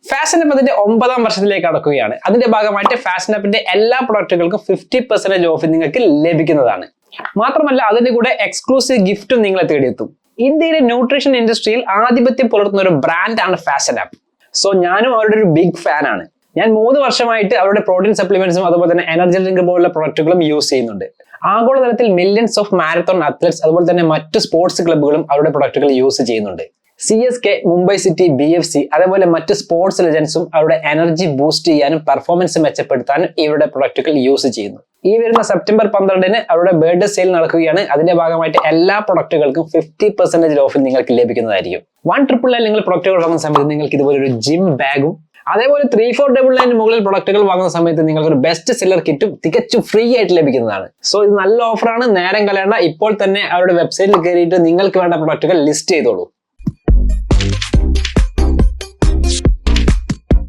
Fashion app അതിന്റെ 9ാം വർഷത്തിലേക്ക് കടക്കുകയാണ്. അതിന്റെ ഭാഗമായിട്ട് ഫാഷൻ ആപ്പിന്റെ എല്ലാ പ്രൊഡക്റ്റുകൾക്കും 50% ഓഫ് നിങ്ങൾക്ക് ലഭിക്കുന്നതാണ്. മാത്രമല്ല അതിന്റെ കൂടെ എക്സ്ക്ലൂസീവ് ഗിഫ്റ്റും നിങ്ങളെ തേടിയെത്തും. ഇന്ത്യയിലെ ന്യൂട്രീഷൻ ഇൻഡസ്ട്രിയിൽ ആധിപത്യം പുലർത്തുന്ന ഒരു ബ്രാൻഡാണ് ഫാഷൻ ആപ്പ്. സോ ഞാനും അവരുടെ ഒരു ബിഗ് ഫാനാണ്. ഞാൻ 3 വർഷമായിട്ട് അവരുടെ പ്രോട്ടീൻ സപ്ലിമെന്റ്സും അതുപോലെ തന്നെ എനർജി ഡ്രിങ്ക് പോലുള്ള പ്രൊഡക്റ്റുകളും യൂസ് ചെയ്യുന്നുണ്ട്. ആഗോളതലത്തിൽ മില്യൺസ് ഓഫ് മാരത്തോൺ അത്ലറ്റ്സ് അതുപോലെ തന്നെ മറ്റ് സ്പോർട്സ് ക്ലബ്ബുകളും അവരുടെ പ്രൊഡക്റ്റുകൾ യൂസ് ചെയ്യുന്നുണ്ട്. CSK, മുംബൈ സിറ്റി, BFC അതേപോലെ മറ്റ് സ്പോർട്സ് ലെജൻസും അവരുടെ എനർജി ബൂസ്റ്റ് ചെയ്യാനും പെർഫോമൻസ് മെച്ചപ്പെടുത്താനും ഇവരുടെ പ്രൊഡക്റ്റുകൾ യൂസ് ചെയ്യുന്നു. ഈ വരുന്ന സെപ്റ്റംബർ 12 അവരുടെ ബർത്ത്ഡേ സെയിൽ നടക്കുകയാണ്. അതിന്റെ ഭാഗമായിട്ട് എല്ലാ പ്രൊഡക്റ്റുകൾക്കും 50% ഓഫ് നിങ്ങൾക്ക് ലഭിക്കുന്നതായിരിക്കും. 1,999 നിങ്ങൾ പ്രൊഡക്റ്റുകൾ വാങ്ങുന്ന സമയത്ത് നിങ്ങൾക്ക് ഇതുപോലെ ഒരു ജിം ബാഗും അതേപോലെ 3,499 മുകളിൽ പ്രൊഡക്റ്റുകൾ വാങ്ങുന്ന സമയത്ത് നിങ്ങൾക്ക് ഒരു ബെസ്റ്റ് സെല്ലർ കിറ്റും തികച്ചും ഫ്രീ ആയിട്ട് ലഭിക്കുന്നതാണ്. സോ ഇത് നല്ല ഓഫറാണ്. നേരം കളയണ്ട, ഇപ്പോൾ തന്നെ അവരുടെ വെബ്സൈറ്റിൽ കയറിയിട്ട് നിങ്ങൾക്ക് വേണ്ട പ്രൊഡക്റ്റുകൾ ലിസ്റ്റ് ചെയ്തോളൂ.